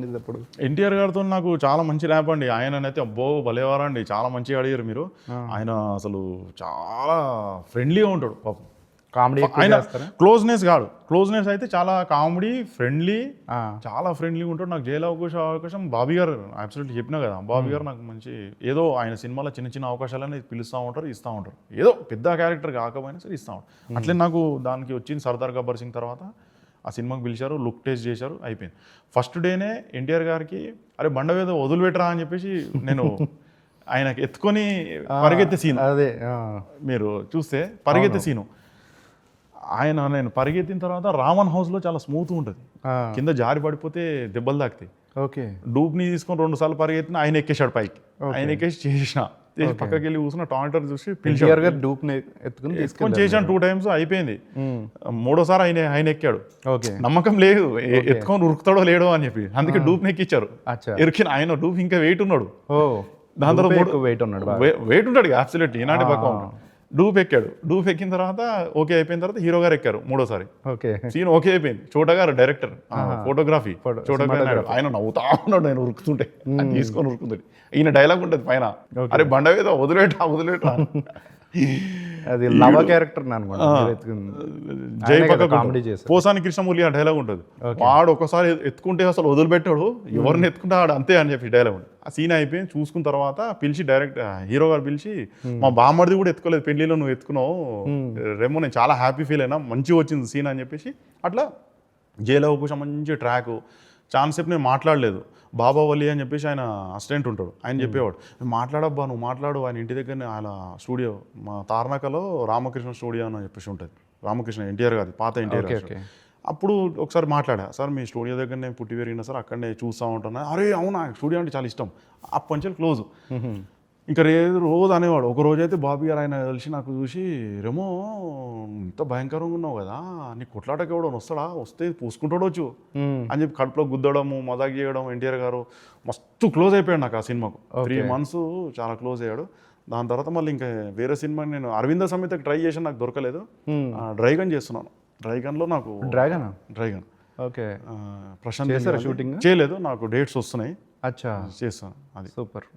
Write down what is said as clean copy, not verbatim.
ఉండేది అప్పుడు? ఎన్టీఆర్ గారితో నాకు చాలా మంచి ర్యాప్ అండి. ఆయననైతే అబ్బో భలేవారండి, చాలా మంచిగా అడిగారు మీరు. ఆయన అసలు చాలా ఫ్రెండ్లీగా ఉంటాడు పాపం. కామెడీ ఆయన క్లోజ్నెస్ కాదు, క్లోజ్నెస్ అయితే చాలా కామెడీ ఫ్రెండ్లీ, చాలా ఫ్రెండ్లీగా ఉంటాడు. నాకు జైలు అవకాశం బాబీ గారు అబ్సల్యూట్లీ చెప్పినా కదా, బాబీ గారు నాకు మంచి ఏదో ఆయన సినిమాలో చిన్న చిన్న అవకాశాలని పిలుస్తూ ఉంటారు, ఇస్తూ ఉంటారు. ఏదో పెద్ద క్యారెక్టర్ కాకపోయినా సరే ఇస్తూ ఉంటారు. అట్లే నాకు దానికి వచ్చింది సర్దార్ గబ్బర్ సింగ్ తర్వాత ఆ సినిమాకి పిలిచారు, లుక్ టేస్ట్ చేశారు, అయిపోయింది. ఫస్ట్ డేనే ఎన్టీఆర్ గారికి అరే బండవేదో వదిలిపెట్టరా అని చెప్పేసి నేను ఆయనకి ఎత్తుకొని పరిగెత్తే సీన్, అదే మీరు చూస్తే పరిగెత్తే సీను. నేను పరిగెత్తిన తర్వాత రామన్ హౌస్లో చాలా స్మూత్ ఉంటుంది, కింద జారి పడిపోతే దెబ్బలు తాకుతాయి. ఓకే, డూప్ని తీసుకొని 2 సార్లు పరిగెత్తిన, ఆయన ఎక్కేశాడు పైకి. ఆయన ఎక్కేసి చేసిన పక్కకి వెళ్ళి కూర్చున్న టాయిలెట్ చూసి పిలిచారు, డూప్ని ఎత్తుకొని చేశాను 2 times, అయిపోయింది. 3వ సారి ఆయన ఎక్కాడు. నమ్మకం లేదు ఎత్తుకొని ఉరుకుతాడో లేడో అని చెప్పి, అందుకే డూప్ని ఎక్కిచ్చారు. ఎరికిన ఆయన డూప్ ఇంకా వెయిట్ ఉన్నాడు, దాని తర్వాత వెయిట్ ఉంటాడు అబ్సల్యూట్లీ, ఈనాటి పక్క ఉంటాడు. డూప్ ఎక్కాడు, డూప్ ఎక్కిన తర్వాత ఓకే అయిపోయిన తర్వాత హీరో గారు ఎక్కారు 3వసారి. సీన్ ఓకే అయిపోయింది. చోటా గారు డైరెక్టర్ ఫోటోగ్రఫీ, చోటా గారు ఆయన నవ్వుతా ఉన్నాడు, నేను ఉరుకుతుంటే తీసుకొని ఉరుకుతుంటే. ఈయన డైలాగ్ ఉంటుంది పైన, అరే బండ మీద వదిలేటా అది లవ క్యారెక్టర్ జై పక్క పోసాని కృష్ణమూర్తి ఆ డైలాగ్ ఉంటుంది. వాడు ఒకసారి ఎత్తుకుంటే అసలు వదిలిపెట్టాడు, ఎవరిని ఎత్తుకుంటే ఆడు అంతే అని చెప్పి డైలాగ్ ఉంటుంది. ఆ సీన్ అయిపోయింది. చూసుకున్న తర్వాత పిలిచి డైరెక్ట్ హీరో గారు పిలిచి, మా బామ్మడిది కూడా ఎత్తుకోలేదు పెళ్లిలో, నువ్వు ఎత్తుకున్నావు రేమో, నేను చాలా హ్యాపీ ఫీల్ అయినా, మంచిగా వచ్చింది సీన్ అని చెప్పేసి. అట్లా జైలు అవకాశం మంచి ట్రాక్. ఛాన్సేపు నేను మాట్లాడలేదు. బాబా వల్లి అని చెప్పేసి ఆయన అసిస్టెంట్ ఉంటాడు, ఆయన చెప్పేవాడు, మాట్లాడబ్బా నువ్వు మాట్లాడు. ఆయన ఇంటి దగ్గరనే ఆయన స్టూడియో మా తార్నాకలో రామకృష్ణ స్టూడియో అని చెప్పేసి ఉంటుంది, రామకృష్ణ ఎన్టీఆర్ గారి పాత ఎన్టీఆర్ గారి. అప్పుడు ఒకసారి మాట్లాడా, సార్ మీ స్టూడియో దగ్గర నేను పుట్టి పెరిగినా సార్, అక్కడనే చూస్తూ ఉంటాను. అరే అవునా, స్టూడియో అంటే చాలా ఇష్టం. అప్పటి నుంచి క్లోజ్. ఇంకా రోజు అనేవాడు. ఒక రోజు అయితే బాబీ గారు ఆయన కలిసి నాకు చూసి, రేమో ఇంత భయంకరంగా ఉన్నావు కదా, నీ కొట్లాటకి ఎవడో వస్తాడా, వస్తే పూసుకుంటాడు వచ్చు అని చెప్పి కడుపులో గుద్దడము, మజాక్ చేయడం. ఎన్టీఆర్ గారు మస్తు క్లోజ్ అయిపోయాడు నాకు ఆ సినిమాకు. 3 months చాలా క్లోజ్ అయ్యాడు. దాని తర్వాత మళ్ళీ ఇంకా వేరే సినిమా నేను అరవింద సమేతకి ట్రై చేసాను, నాకు దొరకలేదు. డ్రైగన్ చేస్తున్నాను. డ్రైగన్లో నాకు డ్రైగన్ ఓకే ప్రశాంత్ షూటింగ్ చేయలేదు, నాకు డేట్స్ వస్తున్నాయి, చేస్తాను. అది సూపర్.